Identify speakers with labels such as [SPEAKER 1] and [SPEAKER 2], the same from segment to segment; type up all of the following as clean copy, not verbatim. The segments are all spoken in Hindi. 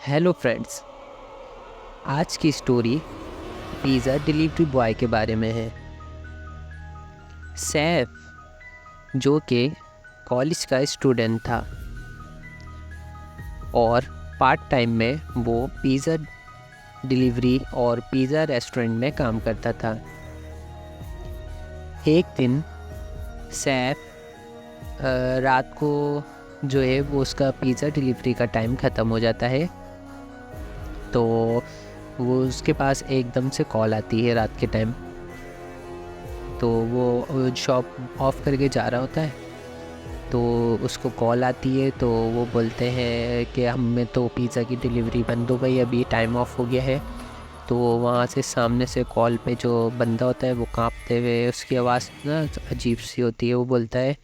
[SPEAKER 1] Hello friends. आज की स्टोरी पिज़्ज़ा डिलीवरी बॉय के बारे में है। सैफ जो कि कॉलेज का स्टूडेंट था और पार्ट टाइम में वो पिज़्ज़ा डिलीवरी और पिज़्ज़ा रेस्टोरेंट में काम करता था। एक दिन सैफ रात को जो है वो उसका पिज़्ज़ा डिलीवरी का टाइम ख़त्म हो जाता है, तो वो उसके पास एकदम से कॉल आती है रात के टाइम। तो वो शॉप ऑफ करके जा रहा होता है, तो उसको कॉल आती है। तो वो बोलते हैं कि हमें तो पिज़्ज़ा की डिलीवरी बंद हो गई, अभी टाइम ऑफ हो गया है। तो वहाँ से सामने से कॉल पे जो बंदा होता है वो कांपते हुए, उसकी आवाज़ ना अजीब सी होती है। वो बोलता है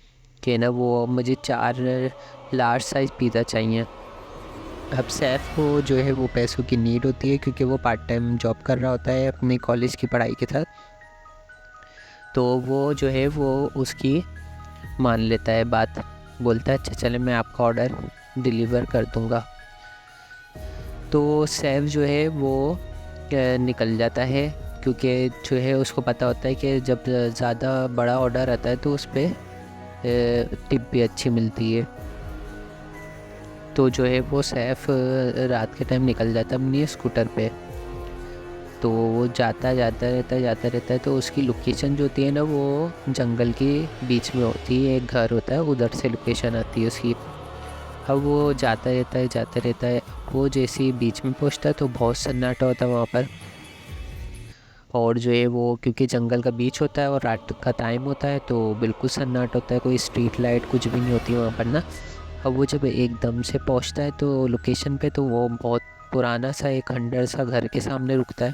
[SPEAKER 1] कि ना वो मुझे 4 लार्ज साइज़ पिज़्ज़ा चाहिए। अब सैफ को जो है वो पैसों की नीड होती है, क्योंकि वो पार्ट टाइम जॉब कर रहा होता है अपनी कॉलेज की पढ़ाई के साथ। तो वो जो है वो उसकी मान लेता है बात, बोलता है अच्छा चले मैं आपका ऑर्डर डिलीवर कर दूँगा। तो सैफ जो है वो निकल जाता है, क्योंकि जो है उसको पता होता है कि जब ज़्यादा बड़ा ऑर्डर आता है तो उस पर टिप भी अच्छी मिलती है। तो जो है वो सैफ रात के टाइम निकल जाता है अपनी स्कूटर पे। तो वो जाता रहता है। तो उसकी लोकेशन जो होती है ना वो जंगल के बीच में होती है, एक घर होता है, उधर से लोकेशन आती है उसकी। अब वो जाता रहता है। वो जैसे ही बीच में पहुंचता है तो बहुत सन्नाटा होता है वहाँ पर। और जो है वो क्योंकि जंगल का बीच होता है और रात का टाइम होता है तो बिल्कुल सन्नाटा होता है, कोई स्ट्रीट लाइट कुछ भी नहीं होती वहाँ पर ना। अब वो जब एकदम से पहुँचता है तो लोकेशन पे, तो वो बहुत पुराना सा एक खंडर सा घर के सामने रुकता है।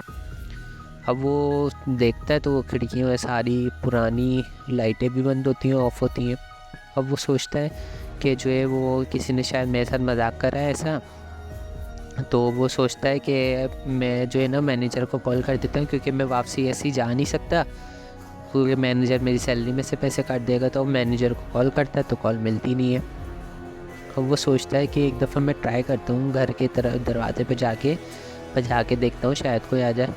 [SPEAKER 1] अब वो देखता है तो वो खिड़कियों में सारी पुरानी लाइटें भी बंद होती हैं, ऑफ होती हैं। अब वो सोचता है कि जो है वो किसी ने शायद मेरे साथ मजाक करा है ऐसा। तो वो सोचता है कि मैं जो है ना मैनेजर को कॉल कर देता हूँ, क्योंकि मैं वापसी ऐसे ही जा नहीं सकता, क्योंकि मैनेजर मेरी सैलरी में से पैसे काट देगा। तो मैनेजर को कॉल करता है तो कॉल मिलती नहीं है। अब वो सोचता है कि एक दफ़ा मैं ट्राई करता हूँ घर के तरफ दरवाजे पे जाके बजा के देखता हूँ, शायद कोई आ जाए।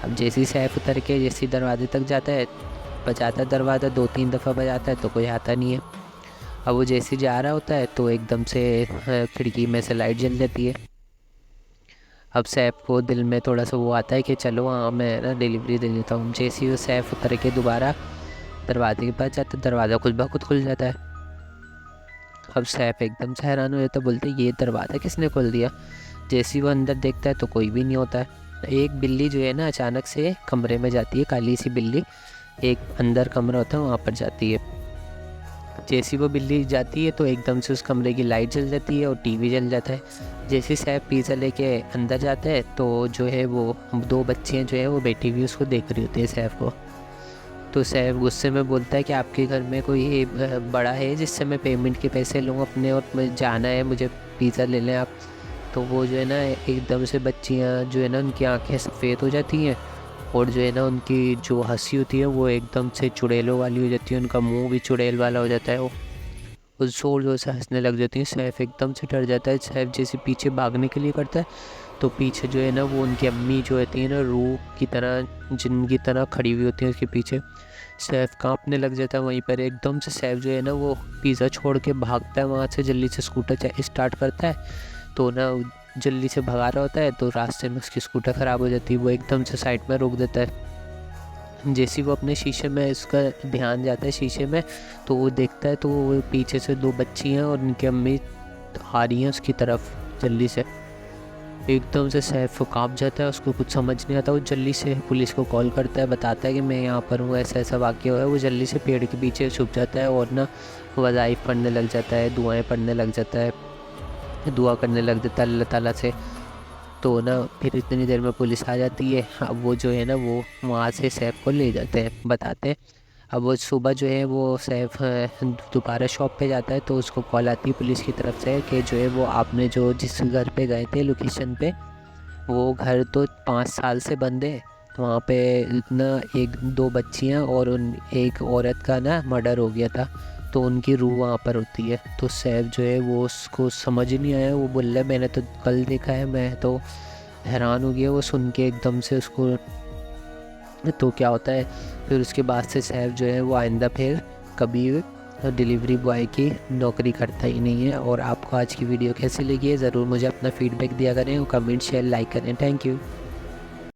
[SPEAKER 1] अब जैसे ही सैफ उतर के जैसे दरवाजे तक जाता है, बजाता है दरवाज़ा, 2-3 दफ़ा बजाता है तो कोई आता नहीं है। अब वो जैसे जा रहा होता है तो एकदम से खिड़की में से लाइट जल जाती है। अब सैफ को दिल में थोड़ा सा वो आता है कि चलो हाँ मैं ना डिलीवरी दे देता हूँ। जैसे ही वो सैफ उतर के दोबारा दरवाजे के पास जाता है, दरवाज़ा खुद ब खुद खुल जाता है। अब सैफ एकदम से हैरान हो जाता है, बोलते ये दरवाज़ा किसने खोल दिया। जैसे ही वो अंदर देखता है तो कोई भी नहीं होता है। एक बिल्ली जो है ना अचानक से कमरे में जाती है, काली सी बिल्ली, एक अंदर कमरा होता है वहाँ पर जाती है। जैसी वो बिल्ली जाती है तो एकदम से उस कमरे की लाइट जल जाती है और टीवी जल जाता है। जैसे सैफ पिज़्ज़ा लेके अंदर जाता है तो जो है वो 2 बच्चियाँ जो है वो बैठी हुई उसको देख रही होती है सैफ को। तो सैफ गुस्से में बोलता है कि आपके घर में कोई बड़ा है जिससे मैं पेमेंट के पैसे लूँ अपने, और मैं जाना है, मुझे पिज़्ज़ा ले लें आप। तो वो जो है ना एकदम से बच्चियाँ जो है ना उनकी आंखें सफ़ेद हो जाती हैं, और जो है ना उनकी जो हंसी होती है वो एकदम से चुड़ैलों वाली हो जाती है, उनका मुंह भी चुड़ैल वाला हो जाता है। वो ज़ोर ज़ोर से हंसने लग जाती है। सैफ एकदम से डर जाता है। सैफ जैसे पीछे भागने के लिए करता है तो पीछे जो है ना वो उनकी अम्मी जो होती है ना रूह की तरह, जिन की तरह खड़ी हुई होती है उसके पीछे। सैफ कांपने लग जाता है वहीं पर। एकदम से सैफ जो है ना वो पिज़्ज़ा छोड़ के भागता है वहाँ से, जल्दी से स्कूटर स्टार्ट करता है। तो ना जल्दी से भगा रहा होता है तो रास्ते में उसकी स्कूटर ख़राब हो जाती है। वो एकदम से साइड में रोक देता है। जैसे ही वो अपने शीशे में, इसका ध्यान जाता है शीशे में, तो वो देखता है तो वो पीछे से 2 बच्ची हैं और उनकी अम्मी आ रही हैं उसकी तरफ जल्दी से। एकदम से सैफ काँप जाता है, उसको कुछ समझ नहीं आता। वो जल्दी से पुलिस को कॉल करता है, बताता है कि मैं यहाँ पर हूँ, ऐसा ऐसा वाक़या हुआ है। वो जल्दी से पेड़ के पीछे छुप जाता है और ना वज़ाइफ पढ़ने लग जाता है, दुआएं पढ़ने लग जाता है, दुआ करने लग जाता है अल्लाह ताला से। तो ना फिर इतनी देर में पुलिस आ जाती है। अब वो जो है ना वो वहाँ से सैफ को ले जाते हैं, बताते हैं। अब वो सुबह जो है वो सैफ दोबारा शॉप पे जाता है तो उसको कॉल आती है पुलिस की तरफ से कि जो है वो आपने जो जिस घर पे गए थे लोकेशन पे, वो घर तो 5 साल से बंद है। वहाँ पे इतना 1-2 बच्चियाँ और उन एक औरत का ना मर्डर हो गया था। तो उनकी रूह वहाँ पर होती है। तो सैफ जो है वो उसको समझ नहीं आया, वो बोल रहा है मैंने तो कल देखा है। मैं तो हैरान हो गया वो सुन के एकदम से उसको। तो क्या होता है फिर उसके बाद से सैफ जो है वो आइंदा फिर कभी डिलीवरी बॉय की नौकरी करता ही नहीं है। और आपको आज की वीडियो कैसी लगी है ज़रूर मुझे अपना फीडबैक दिया करें और कमेंट शेयर लाइक करें। Thank you.